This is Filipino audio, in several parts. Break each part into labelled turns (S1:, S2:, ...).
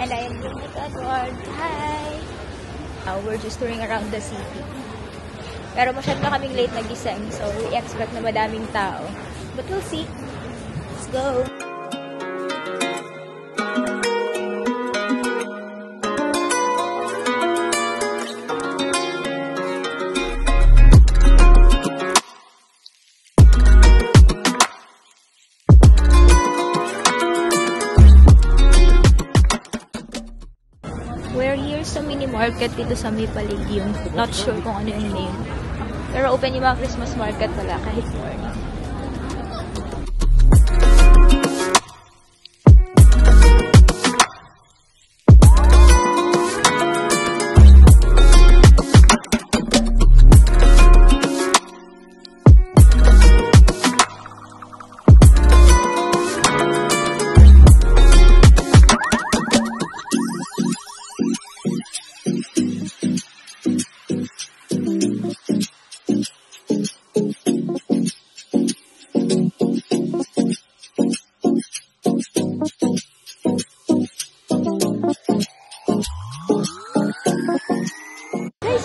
S1: And I am with Edward. Hi! We're just touring around the city. Pero masyado na kaming late nagising, so we expect na madaming tao. But we'll see. Let's go! We're here sa mini market dito sa May Palladium. Not sure kung ano yung name. Pero open yung mga Christmas market pala kahit morning.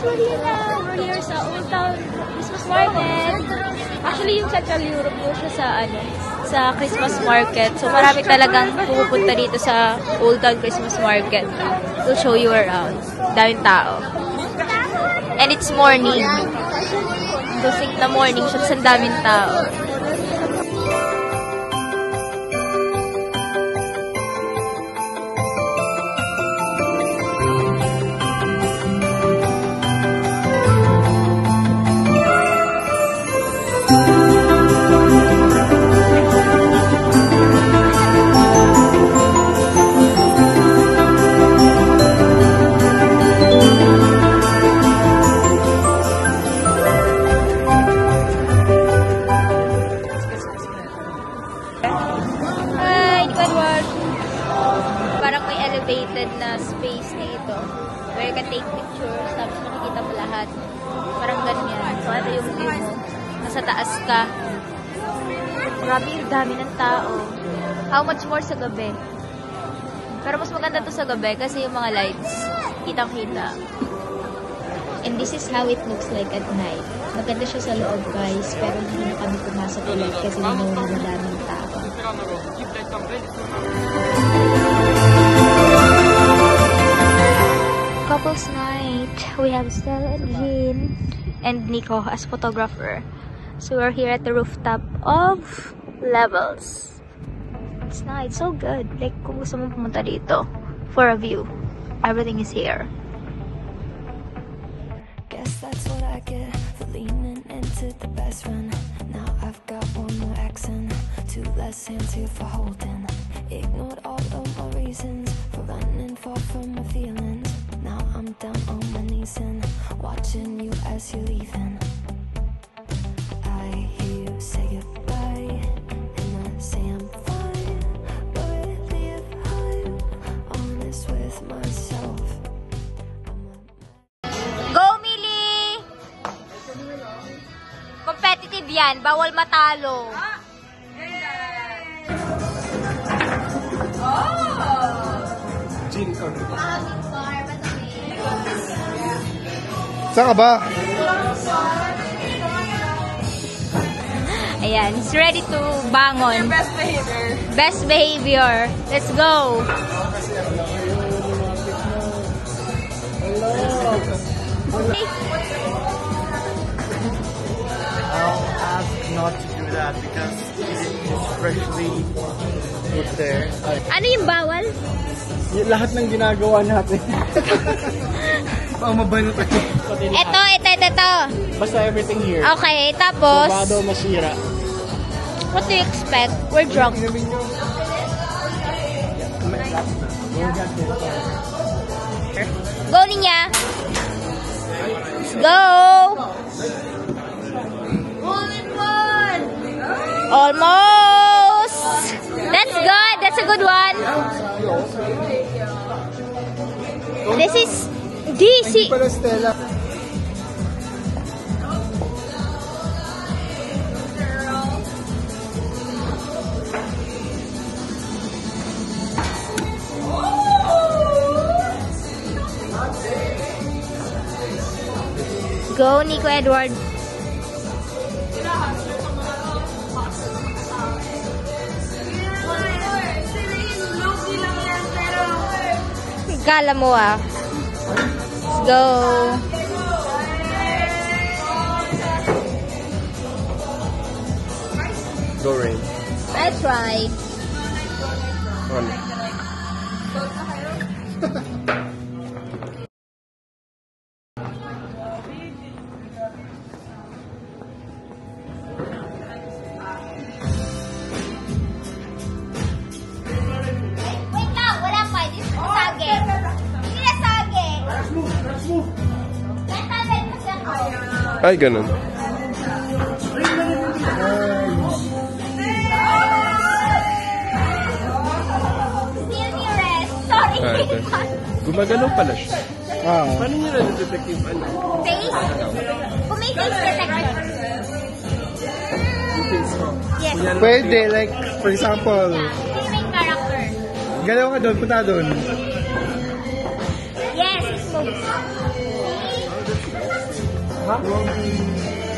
S1: We're here now. We're here sa Old Town Christmas Market. Actually, yung Central Europe po siya sa Christmas Market. So, marami talagang pumupunta dito sa Old Town Christmas Market. We'll show you around. Daming tao. And it's morning. Dosing na morning siya sa daming tao. Parang may elevated na space dito where you can take pictures, tapos makikita mo lahat. Parang ganyan. So, ito yung view mo. Nasa taas ka. Grabe yung dami ng tao. How much more sa gabi? Pero mas maganda to sa gabi kasi yung mga lights, kitang-kita. And this is how it looks like at night. Maganda siya sa loob, guys, pero hindi na kami pumasok ulit kasi nanonood na madaming tao. Couples night. We have Stella and Jean and Nico as photographer. So we're here at the rooftop of Levels. It's nice, so good. Like kung gusto mong pumunta dito for a view, everything is here.
S2: Guess that's what I get for leaning into the best friend. Now I've got one more accent, two less hands here for holding. Ignored all of my reasons for running far from my feelings. Now I'm down on my knees and watching you as you're leaving. I hear you say goodbye, and I say I'm fine, but really if I'm honest with myself,
S1: Go, Millie! Competitive yan. Bawal matalo.
S3: Saan ka ba?
S1: Ayan, he's ready to bangon.
S4: Best behavior.
S1: Best behavior. Let's go.
S3: I'll ask not to do that because it's freshly put there.
S1: Ano yung bawal?
S3: Yung lahat ng ginagawa natin. Pamabanot ako.
S1: Ito.
S3: Basta everything here.
S1: Okay, tapos,
S3: Bado masira.
S1: what do you expect? We're drunk. Go, Ninya. Let's go. Almost. That's good. That's a good one. This is DC.
S3: Pala Stella.
S1: go, Nico Edward. Kala mo ah. Let's go.
S4: Go, Rain.
S1: I'll try.
S4: On.
S1: Wait lang, wala pa. This is sage. Hindi na sage. Let's move. Let's kasi ako.
S4: Ay, ganun.
S1: Still nearest. Sorry.
S4: Ah, ito. Gumagalaw pala siya.
S3: Ah.
S4: Paano nyo na-detect yung ano?
S1: Face? Kung may face detector. Yes.
S3: Pwede, like, for example,
S1: Yung main character.
S3: galaw ka doon, punta doon.
S1: Yes, it's moved.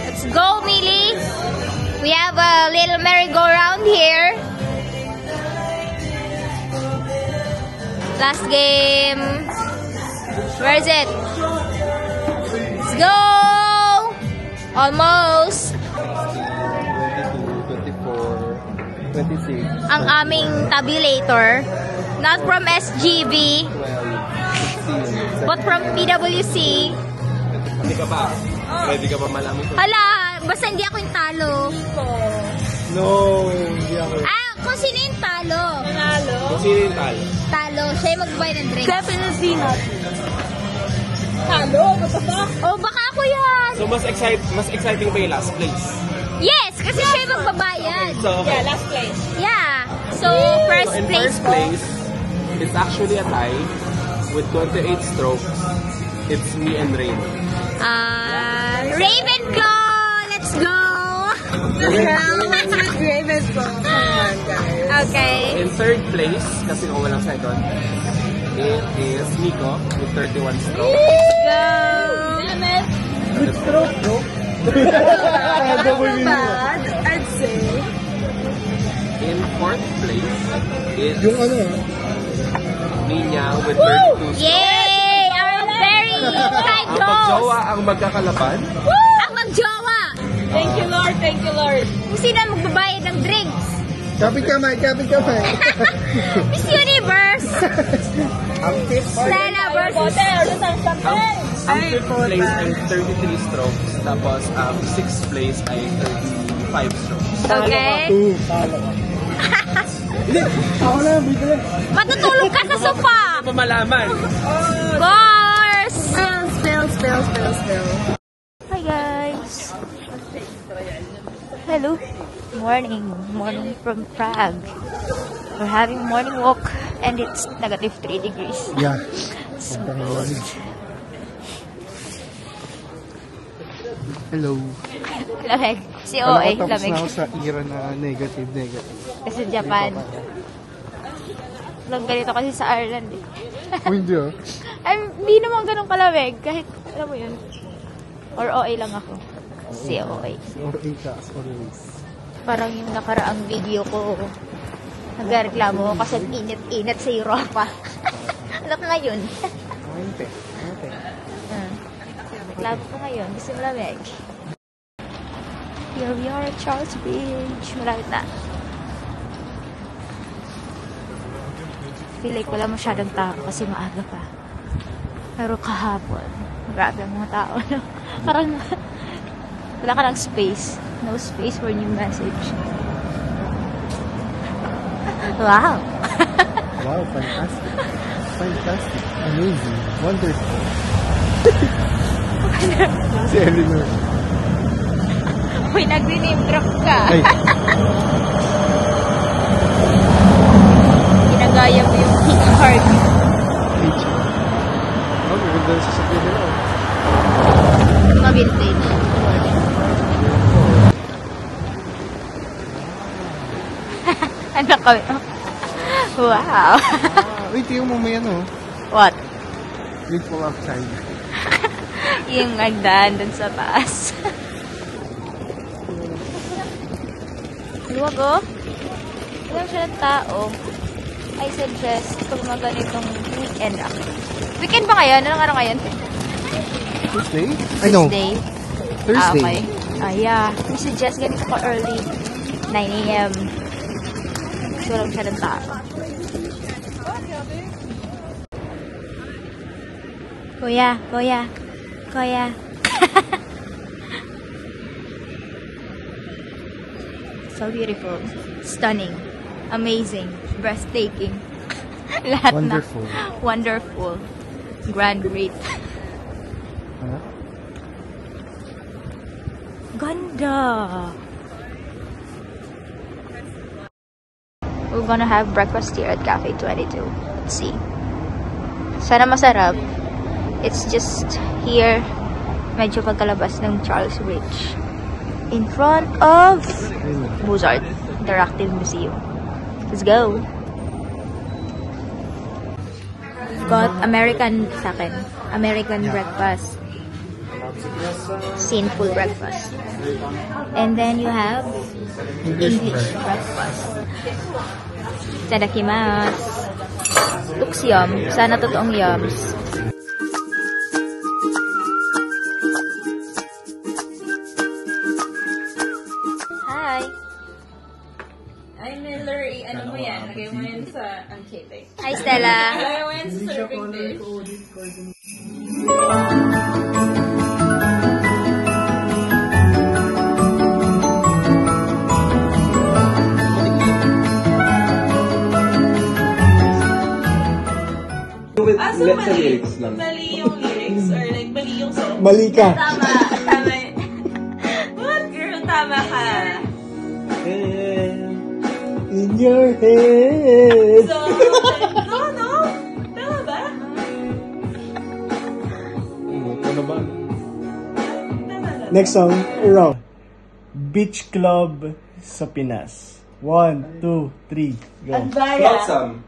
S1: Let's go, Millie. We have a little merry-go-round here. Last game. Where is it? Let's go! Almost.
S4: 22, 24, 26,
S1: Ang aming tabulator. Not from SGV,
S4: 12, 16,
S1: but from PWC.
S4: Hindi ka pa. Ready ka pa malaman ko?
S1: Hala, basta hindi ako yung talo.
S3: No, hindi ako.
S1: Ah, kung sino yung talo?
S4: Kung sino yung talo?
S1: Talo, siya yung magbabayad ng drinks.
S5: Definitely not. Talo?
S1: Oh, baka ako yan.
S4: So, mas exciting ba yung last place?
S1: Yes, kasi siya yung magbabayad.
S4: So,
S5: Yeah, last place.
S1: Yeah. So, first
S4: so in
S1: place
S4: first
S1: ko.
S4: place, it's actually a tie with 28 strokes. It's me and Rain.
S1: Ravenclaw! Let's go!
S5: Ravenclaw. Come on, guys.
S1: Okay.
S4: In third place, kasi kung walang second, it is Nico with 31 strokes.
S1: Go!
S5: Damn it.
S3: Good stroke, bro. Double meaning.
S5: Bad, I'd say.
S4: In fourth place, it's
S3: Yung ano,
S4: Nina with 32 strokes.
S1: Yay! Our very high
S4: Ang
S1: goals!
S4: magjowa ang magkakalaban.
S1: Ang magjowa!
S5: Thank you, Lord. Thank you, Lord.
S1: Kung sino ang magbabayad ng drinks?
S3: kapit kamay.
S1: Miss Universe!
S3: Ang tip.
S1: Stella versus...
S5: Water, isang champagne.
S4: Ang fifth place ay 33 strokes. Tapos ang sixth place ay 35 strokes.
S1: Okay.
S3: Talo. Hindi, ako na, bigla lang.
S1: Matutulog ka sa sofa!
S4: Ano pa malaman?
S1: Bars!
S5: Spill.
S1: Hi guys! Hello! Morning from Prague. We're having morning walk and it's negative 3 degrees.
S3: Yeah.
S1: So,
S3: Hello.
S1: lamig. Si
S3: Alam
S1: OA,
S3: ko, tapos
S1: lamig.
S3: na ako sa era na negative.
S1: Kasi Japan. Lang ganito kasi sa Ireland eh.
S3: Oh, hindi oh.
S1: Ay, hindi naman ganun kalamig. Kahit, alam mo yun. Or OA lang ako. Si OA.
S3: Or Asia, as always.
S1: Parang yung nakaraang video ko, nagreklamo kasi init-init sa Europa. Anak ngayon.
S3: Ante.
S1: Reklamo ko ngayon. Gusto mo lamig. Here we are at Charles Bridge. Malapit na. Feel like wala masyadong tao kasi maaga pa. Pero kahapon, grabe ang mga tao. No? Parang wala ka ng space. No space for new message. Wow!
S3: Wow, fantastic. Amazing. Wonderful. Si Eleanor.
S1: Uy, nag-name drop ka.
S3: Ay.
S1: Ginagaya mo yung heart.
S3: H. Oh, maganda sa sakyan nila.
S1: Mga vintage. Ano kami? Wow!
S3: Wait, yung mo may ano.
S1: What?
S3: Beautiful outside.
S1: Yung nagdaan dun sa taas. Luwag oh. Walang siya ng tao. I suggest pag mga ganitong weekend ah. Weekend ba ngayon? Anong araw ngayon?
S3: Tuesday? I know.
S1: Thursday.
S3: Thursday.
S1: Okay. Yeah. We suggest ganito pa early. 9 a.m. So, walang siya ng tao. Kuya. So beautiful. Stunning. Amazing. Breathtaking. Lahat
S3: Wonderful.
S1: na. Wonderful. Grand great.
S3: Huh?
S1: Ganda. We're gonna have breakfast here at Cafe 22. Let's see. Sana masarap. It's just here, medyo pagkalabas ng Charles Bridge. In front of Mozart Interactive Museum. Let's go! We've got American sa akin. American breakfast. Sinful breakfast. And then you have English breakfast. Tadakimasu. Looks yum. Sana totoong yums.
S5: Ay, Millery, ano mo yan? Lagay mo yan sa, I'm kidding.
S1: Hi, Stella.
S5: Lagay mo yan sa serving dish. So mali yung lyrics or like mali yung song.
S3: Mali ka.
S5: Tama. What girl? Tama ka.
S3: In your head.
S5: So, no? Tama ba?
S4: Ano ba?
S5: Tama ba?
S3: Next song, round. Beach Club sa Pinas. 1, 2, 3, go.
S4: Flotsam.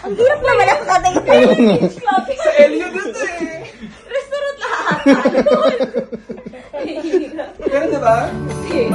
S5: Ang hirap naman ako tatay sa beach club. Sa Elio dito eh. Restaurant lahat.
S4: Pero diba?
S5: Okay.